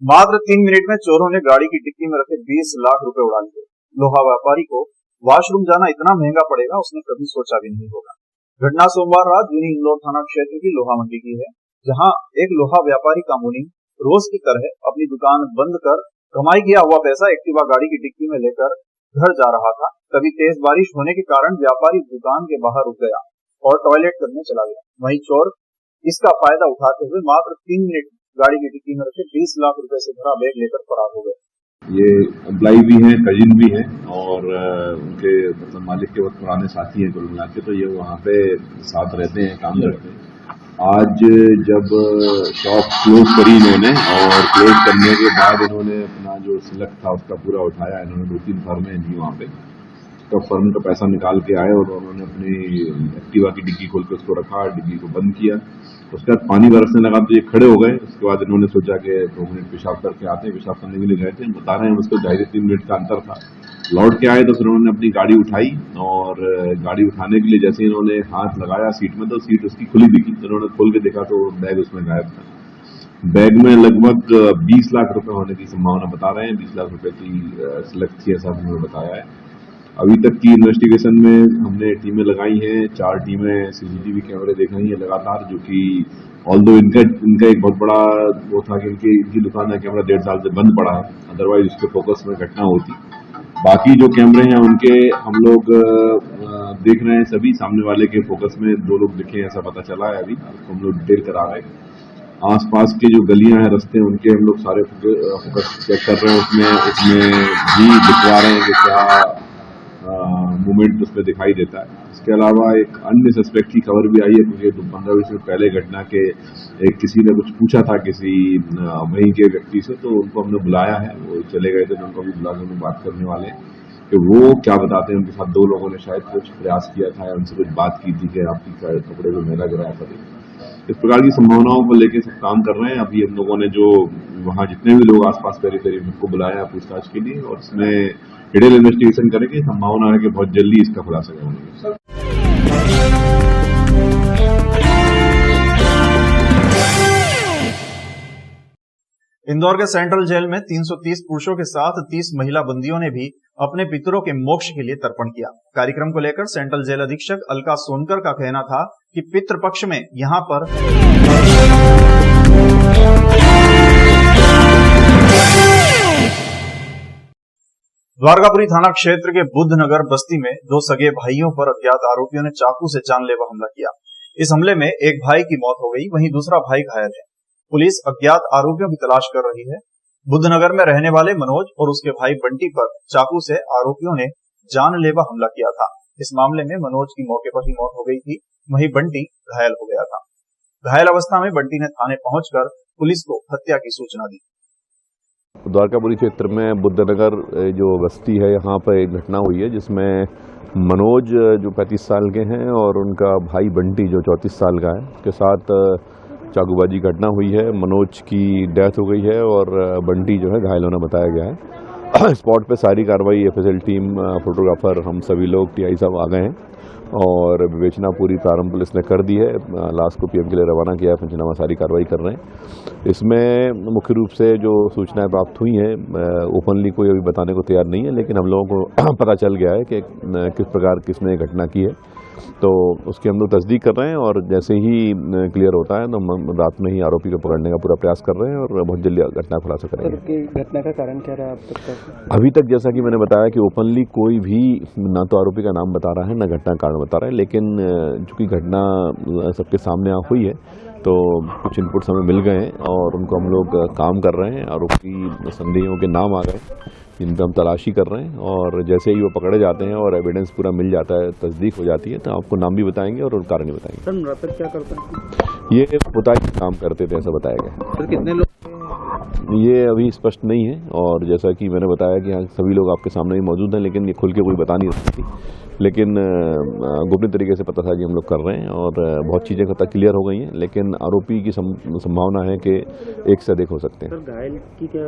मात्र 3 मिनट में चोरों ने गाड़ी की डिक्की में रखे 20 लाख रुपए उड़ा लिए। लोहा व्यापारी को वॉशरूम जाना इतना महंगा पड़ेगा उसने कभी सोचा भी नहीं होगा। घटना सोमवार रात जूनी इंदौर थाना क्षेत्र की लोहा मंडी की है, जहां एक लोहा व्यापारी का मुनीम रोज की तरह अपनी दुकान बंद कर कमाई किया हुआ पैसा एक्टिवा गाड़ी की डिक्की में लेकर घर जा रहा था। तभी तेज बारिश होने के कारण व्यापारी दुकान के बाहर रुक गया और टॉयलेट करने चला गया। वहीं चोर इसका फायदा उठाते हुए मात्र 3 मिनट गाड़ी की डिक्की में रखे 20 लाख रुपए से भरा बैग लेकर फरार हो गए। ये अब्लाई भी हैं, कजिन भी हैं और उनके मतलब मालिक के बहुत पुराने साथी हैं कुल मिला के, तो ये वहाँ पे साथ रहते हैं, काम करते हैं। आज जब शॉप क्लोज करी इन्होंने और क्लोज करने के बाद इन्होंने अपना जो सिलेक्ट था उसका पूरा उठाया। इन्होंने 2-3 फर्में दी वहाँ पे, तो फर्म का पैसा निकाल के आए और उन्होंने अपनी एक्टिवा की डिग्गी खोल के उसको रखा, डिग्गी को बंद किया। उसके बाद पानी बरसने लगा तो ये खड़े हो गए। उसके बाद इन्होंने सोचा कि 2 मिनट पेशाब करके आते हैं, पेशाब करने के लिए गए थे, बता रहे हैं उसको 2.5-3 मिनट का अंतर था। लौट के आए तो फिर उन्होंने अपनी गाड़ी उठाई और गाड़ी उठाने के लिए जैसे इन्होंने हाथ लगाया सीट में तो सीट उसकी खुली दिखी, तो उन्होंने खोल के देखा तो बैग उसमें गायब था। बैग में लगभग 20 लाख रुपए होने की संभावना बता रहे हैं। 20 लाख रुपए की सिलेक्ट थी, ऐसा उन्होंने बताया है। अभी तक की इन्वेस्टिगेशन में हमने टीमें लगाई हैं, 4 टीमें सीसीटीवी कैमरे देख रही हैं लगातार, जो कि ऑल्दो इनका एक बहुत बड़ा वो था कि इनकी दुकान का कैमरा 1.5 साल से बंद पड़ा है, अदरवाइज उसके फोकस में घटना होती। बाकी जो कैमरे हैं उनके हम लोग देख रहे हैं, सभी सामने वाले के फोकस में 2 लोग दिखे ऐसा पता चला है। अभी हम लोग डिटेल करा रहे हैं। आसपास के जो गलियां हैं, रास्ते, उनके हम लोग सारे फोकस चेक कर रहे हैं। उसमें भी दिखवा रहे हैं कि क्या मूवमेंट उसमें दिखाई देता है। इसके अलावा एक अन्य सस्पेक्ट की खबर भी आई है, क्योंकि 15-20 मिनट पहले घटना के एक किसी ने कुछ पूछा था किसी वहीं के व्यक्ति से, तो उनको हमने बुलाया है। वो चले गए थे तो उनको भी बुला के हम बात करने वाले हैं कि वो क्या बताते हैं। उनके साथ 2 लोगों ने शायद कुछ प्रयास किया था या उनसे कुछ बात की थी कि आपकी कपड़े को मेला गिराया करें। इस प्रकार की संभावनाओं को लेकर सब काम कर रहे हैं। अभी हम लोगों ने जो वहाँ जितने भी लोग आसपास पेरी उनको बुलाया है पूछताछ के लिए और इसमें डिटेल इन्वेस्टिगेशन करेंगे। संभावना है कि बहुत जल्दी इसका खुलासा करेंगे। इंदौर के सेंट्रल जेल में 330 पुरुषों के साथ 30 महिला बंदियों ने भी अपने पितरों के मोक्ष के लिए तर्पण किया। कार्यक्रम को लेकर सेंट्रल जेल अधीक्षक अलका सोनकर का कहना था कि पितृपक्ष में यहां पर द्वारकापुरी थाना क्षेत्र के बुद्धनगर बस्ती में 2 सगे भाइयों पर अज्ञात आरोपियों ने चाकू से जानलेवा हमला किया। इस हमले में एक भाई की मौत हो गई, वहीं दूसरा भाई घायल है। पुलिस अज्ञात आरोपियों की तलाश कर रही है। बुद्धनगर में रहने वाले मनोज और उसके भाई बंटी पर चाकू से आरोपियों ने जानलेवा हमला किया था। इस मामले में मनोज की मौके पर ही मौत हो गई थी, वहीं बंटी घायल हो गया था। घायल अवस्था में बंटी ने थाने पहुंचकर पुलिस को हत्या की सूचना दी। द्वारकापुरी क्षेत्र में बुद्धनगर जो बस्ती है, यहाँ पर एक घटना हुई है जिसमें मनोज जो 35 साल के हैं और उनका भाई बंटी जो 34 साल का है के साथ चाकूबाजी घटना हुई है। मनोज की डेथ हो गई है और बंटी जो है घायल होना बताया गया है। स्पॉट पे सारी कार्रवाई एफएसएल टीम, फोटोग्राफर, हम सभी लोग टीआई साहब आ गए हैं और विवेचना पूरी प्रारंभ पुलिस ने कर दी है। लाश को पीएम के लिए रवाना किया है, पंचनामा सारी कार्रवाई कर रहे हैं। इसमें मुख्य रूप से जो सूचनाएं प्राप्त हुई हैं, ओपनली कोई अभी बताने को तैयार नहीं है, लेकिन हम लोगों को पता चल गया है कि किस प्रकार किसने घटना की है, तो उसकी हम लोग तस्दीक कर रहे हैं और जैसे ही क्लियर होता है तो हम रात में ही आरोपी को पकड़ने का पूरा प्रयास कर रहे हैं और बहुत जल्दी घटना खुलासा करेंगे। घटना का कारण क्या रहा अब तक? अभी तक जैसा कि मैंने बताया कि ओपनली कोई भी ना तो आरोपी का नाम बता रहा है, ना घटना का कारण बता रहा है, लेकिन चूंकि घटना सबके सामने हुई है तो कुछ इनपुट्स हमें मिल गए हैं और उनको हम लोग काम कर रहे हैं। आरोपी संदेहियों के नाम आ गए, जिन पर हम तलाशी कर रहे हैं और जैसे ही वो पकड़े जाते हैं और एविडेंस पूरा मिल जाता है, तस्दीक हो जाती है, तो आपको नाम भी बताएंगे और कारण भी बताएंगे। सर, मृतक क्या करते हैं? ये पुताई काम करते थे, ऐसा बताया गया। सर, कितने लोग? ये अभी स्पष्ट नहीं है और जैसा कि मैंने बताया कि यहाँ सभी लोग आपके सामने ही मौजूद हैं, लेकिन ये खुल के कोई बता नहीं सकती, लेकिन गोपनीय तरीके से पता था कि हम लोग कर रहे हैं और बहुत चीज़ें तक क्लियर हो गई हैं, लेकिन आरोपी की संभावना है कि एक से अधिक हो सकते हैं। सर, घायल की क्या?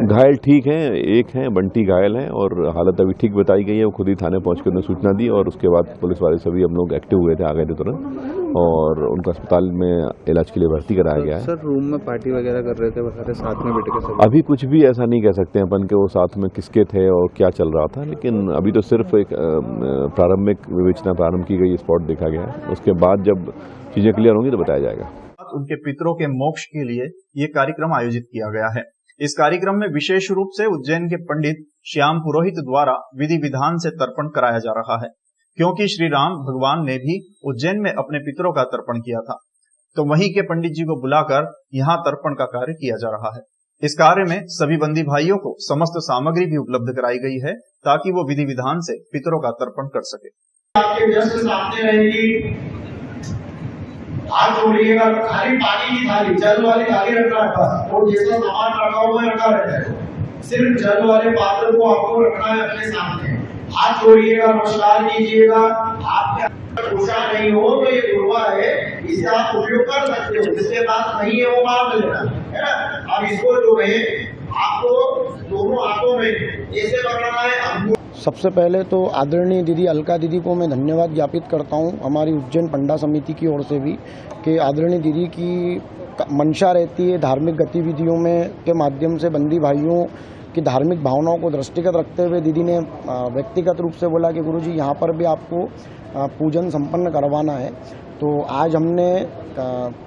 घायल ठीक है, एक है बंटी घायल है और हालत अभी ठीक बताई गई है। वो खुद ही थाने पहुँच के उन्होंने सूचना दी और उसके बाद पुलिस वाले सभी हम लोग एक्टिव हुए थे, आ गए थे तुरंत और उनको अस्पताल में इलाज के लिए भर्ती कराया गया है। सर रूम में पार्टी वगैरह कर रहे थे वो सारे साथ में बैठ के सब? अभी कुछ भी ऐसा नहीं कह सकते हैं अपन के वो साथ में किसके थे और क्या चल रहा था, लेकिन अभी तो सिर्फ एक प्रारंभिक विवेचना प्रारंभ की गई, स्पॉट देखा गया है। उसके बाद जब चीजें क्लियर होंगी तो बताया जाएगा। उनके पितरों के मोक्ष के लिए ये कार्यक्रम आयोजित किया गया है। इस कार्यक्रम में विशेष रूप से उज्जैन के पंडित श्याम पुरोहित द्वारा विधि विधान से तर्पण कराया जा रहा है, क्योंकि श्री राम भगवान ने भी उज्जैन में अपने पितरों का तर्पण किया था, तो वहीं के पंडित जी को बुलाकर यहाँ तर्पण का कार्य किया जा रहा है। इस कार्य में सभी बंदी भाइयों को समस्त सामग्री भी उपलब्ध कराई गई है, ताकि वो विधि विधान से पितरों का तर्पण कर सके। आपके जस्ट सामने रहेगी, हाथ जोड़िएगा, खाली पानी की थाली, जल वाली थाली रखना है बस, और जैसा सामान रखा हुआ रखा रहता है, सिर्फ जल वाले पात्र को आपको रखना है अपने सामने। हाथ जोड़िएगा, नमस्कार कीजिएगा। आपके पूछा नहीं हो तो ये दुर्वा है, इसे आप उपयोग कर सकते हो, जिसके पास नहीं है वो मांग लेना है ना। अब इसको जो है आपको दोनों हाथों में ऐसे पकड़ना है। सबसे पहले तो आदरणीय दीदी अलका दीदी को मैं धन्यवाद ज्ञापित करता हूं, हमारी उज्जैन पंडा समिति की ओर से भी, कि आदरणीय दीदी की मंशा रहती है धार्मिक गतिविधियों में के माध्यम से बंदी भाइयों की धार्मिक भावनाओं को दृष्टिगत रखते हुए दीदी ने व्यक्तिगत रूप से बोला कि गुरुजी यहाँ पर भी आपको पूजन संपन्न करवाना है। तो आज हमने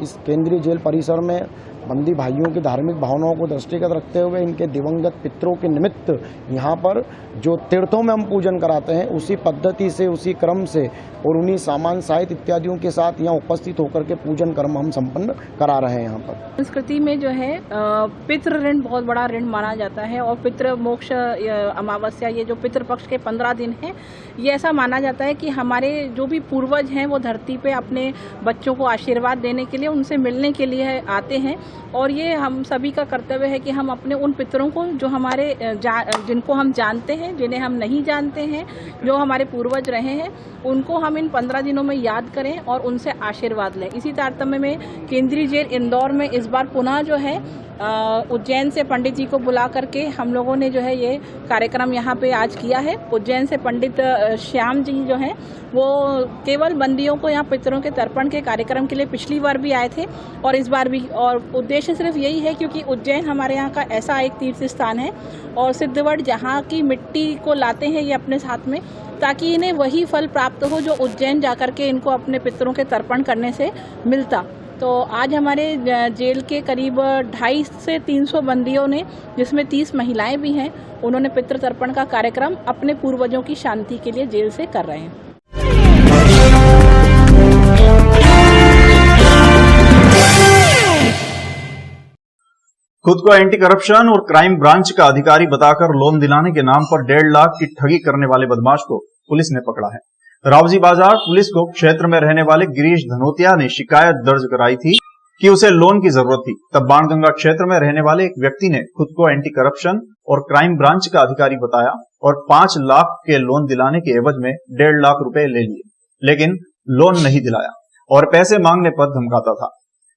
इस केंद्रीय जेल परिसर में बंदी भाइयों की धार्मिक भावनाओं को दृष्टिगत रखते हुए इनके दिवंगत पितरों के निमित्त यहाँ पर जो तीर्थों में हम पूजन कराते हैं उसी पद्धति से, उसी क्रम से और उन्हीं सामान साहित्य इत्यादियों के साथ यहाँ उपस्थित होकर के पूजन कर्म हम संपन्न करा रहे हैं। यहाँ पर संस्कृति में जो है पितृ ऋण बहुत बड़ा ऋण माना जाता है, और पितृ मोक्ष अमावस्या, ये जो पितृ पक्ष के 15 दिन हैं, ये ऐसा माना जाता है कि हमारे जो भी पूर्वज हैं वो धरती पे अपने बच्चों को आशीर्वाद देने के लिए, उनसे मिलने के लिए आते हैं। और ये हम सभी का कर्तव्य है कि हम अपने उन पितरों को जो हमारे जिनको हम जानते हैं, जिन्हें हम नहीं जानते हैं, जो हमारे पूर्वज रहे हैं, उनको हम इन 15 दिनों में याद करें और उनसे आशीर्वाद लें। इसी तारतम्य में केंद्रीय जेल इंदौर में इस बार पुनः जो है उज्जैन से पंडित जी को बुला करके हम लोगों ने जो है ये कार्यक्रम यहाँ पे आज किया है। उज्जैन से पंडित श्याम जी जो हैं वो केवल बंदियों को यहाँ पितरों के तर्पण के कार्यक्रम के लिए पिछली बार भी आए थे और इस बार भी, और उद्देश्य सिर्फ यही है क्योंकि उज्जैन हमारे यहाँ का ऐसा एक तीर्थ स्थान है और सिद्धवट जहाँ की मिट्टी को लाते हैं ये अपने साथ में, ताकि इन्हें वही फल प्राप्त हो जो उज्जैन जाकर के इनको अपने पितरों के तर्पण करने से मिलता। तो आज हमारे जेल के करीब 250 से 300 बंदियों ने, जिसमें 30 महिलाएं भी हैं, उन्होंने पितृ तर्पण का कार्यक्रम अपने पूर्वजों की शांति के लिए जेल से कर रहे हैं। खुद को एंटी करप्शन और क्राइम ब्रांच का अधिकारी बताकर लोन दिलाने के नाम पर 1.5 लाख की ठगी करने वाले बदमाश को पुलिस ने पकड़ा है। रावजी बाजार पुलिस को क्षेत्र में रहने वाले गिरीश धनोतिया ने शिकायत दर्ज कराई थी कि उसे लोन की जरूरत थी। तब बाणगंगा क्षेत्र में रहने वाले एक व्यक्ति ने खुद को एंटी करप्शन और क्राइम ब्रांच का अधिकारी बताया और 5 लाख के लोन दिलाने के एवज में 1.5 लाख रुपए ले लिए, लेकिन लोन नहीं दिलाया और पैसे मांगने पर धमकाता था।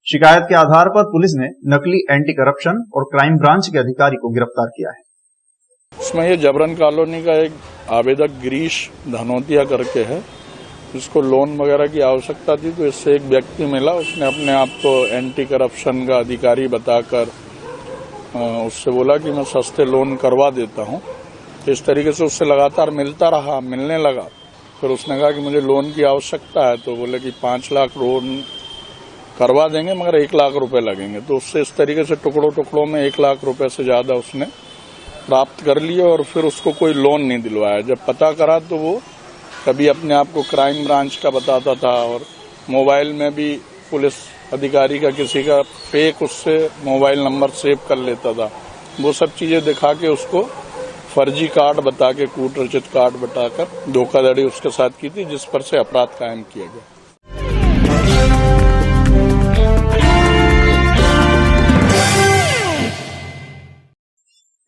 शिकायत के आधार पर पुलिस ने नकली एंटी करप्शन और क्राइम ब्रांच के अधिकारी को गिरफ्तार किया है। उसमें ये जबरन कॉलोनी का एक आवेदक गिरीश धनोतिया करके है, जिसको लोन वगैरह की आवश्यकता थी, तो इससे एक व्यक्ति मिला, उसने अपने आप को एंटी करप्शन का अधिकारी बताकर उससे बोला कि मैं सस्ते लोन करवा देता हूं। इस तरीके से उससे लगातार मिलने लगा। फिर उसने कहा कि मुझे लोन की आवश्यकता है, तो बोले कि 5 लाख लोन करवा देंगे मगर 1 लाख रुपए लगेंगे। तो उससे इस तरीके से टुकड़ों में 1 लाख रुपए से ज्यादा उसने प्राप्त कर लिए और फिर उसको कोई लोन नहीं दिलवाया। जब पता करा तो वो कभी अपने आप को क्राइम ब्रांच का बताता था और मोबाइल में भी पुलिस अधिकारी का किसी का फेक उससे मोबाइल नंबर सेव कर लेता था। वो सब चीजें दिखा के उसको फर्जी कार्ड बता के, कूट रचित कार्ड बताकर धोखाधड़ी उसके साथ की थी, जिस पर से अपराध कायम किया गया।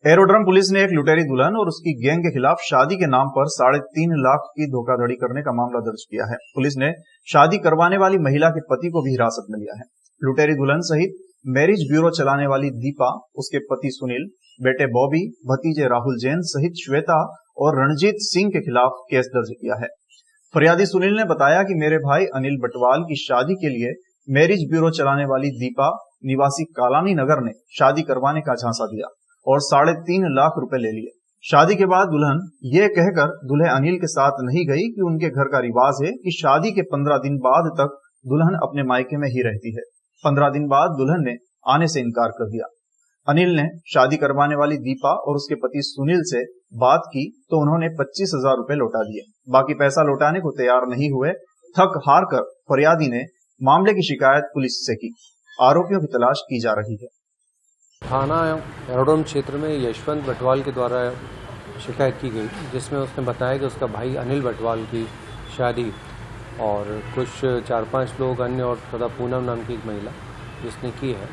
एरोड्रम पुलिस ने एक लुटेरी दुल्हन और उसकी गैंग के खिलाफ शादी के नाम पर 3.5 लाख की धोखाधड़ी करने का मामला दर्ज किया है। पुलिस ने शादी करवाने वाली महिला के पति को भी हिरासत में लिया है। लुटेरी दुल्हन सहित मैरिज ब्यूरो चलाने वाली दीपा, उसके पति सुनील, बेटे बॉबी, भतीजे राहुल जैन सहित श्वेता और रणजीत सिंह के खिलाफ केस दर्ज किया है। फरियादी सुनील ने बताया कि मेरे भाई अनिल बटवाल की शादी के लिए मैरिज ब्यूरो चलाने वाली दीपा निवासी कालानी नगर ने शादी करवाने का झांसा दिया और 3.5 लाख रुपए ले लिए। शादी के बाद दुल्हन ये कहकर दूल्हे अनिल के साथ नहीं गई कि उनके घर का रिवाज है कि शादी के 15 दिन बाद तक दुल्हन अपने मायके में ही रहती है। 15 दिन बाद दुल्हन ने आने से इनकार कर दिया। अनिल ने शादी करवाने वाली दीपा और उसके पति सुनील से बात की तो उन्होंने 25,000 रुपए लौटा दिए। बाकी पैसा लौटाने को तैयार नहीं हुए। थक हार कर फरियादी ने मामले की शिकायत पुलिस से की। आरोपियों की तलाश की जा रही है। थाना एरोड्रोम क्षेत्र में यशवंत बटवाल के द्वारा शिकायत की गई, जिसमें उसने बताया कि उसका भाई अनिल बटवाल की शादी और कुछ 4-5 लोग अन्य और तथा पूनम नाम की एक महिला जिसने की है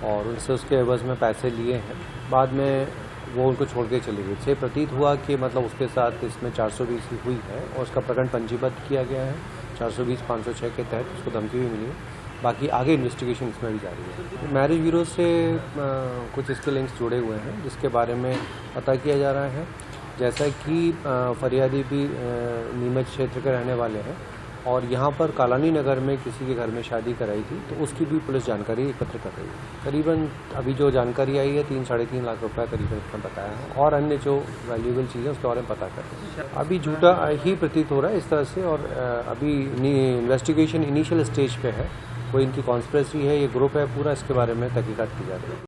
और उनसे उसके एवज में पैसे लिए हैं। बाद में वो उनको छोड़ के चली गई। इससे प्रतीत हुआ कि मतलब उसके साथ इसमें 420 की हुई है और उसका प्रकरण पंजीबद्ध किया गया है। 420-506 के तहत उसको धमकी भी मिली है। बाकी आगे इन्वेस्टिगेशन इसमें भी जारी है। मैरिज ब्यूरो से कुछ इसके लिंक्स जुड़े हुए हैं जिसके बारे में पता किया जा रहा है। जैसा कि फरियादी भी नीमच क्षेत्र के रहने वाले हैं और यहाँ पर कालानी नगर में किसी के घर में शादी कराई थी, तो उसकी भी पुलिस जानकारी एकत्र कर रही है। करीबन अभी जो जानकारी आई है 3-3.5 लाख रुपए करीबन इसमें बताया है और अन्य जो वैल्यूएबल चीज़ें उसके बारे में पता कर रहे हैं। अभी झूठा ही प्रतीत हो रहा है इस तरह से और अभी इन्वेस्टिगेशन इनिशियल स्टेज पे है। कोई इनकी कॉन्स्पिरेसी है, ये ग्रुप है पूरा, इसके बारे में तहकीकात की जा रही है।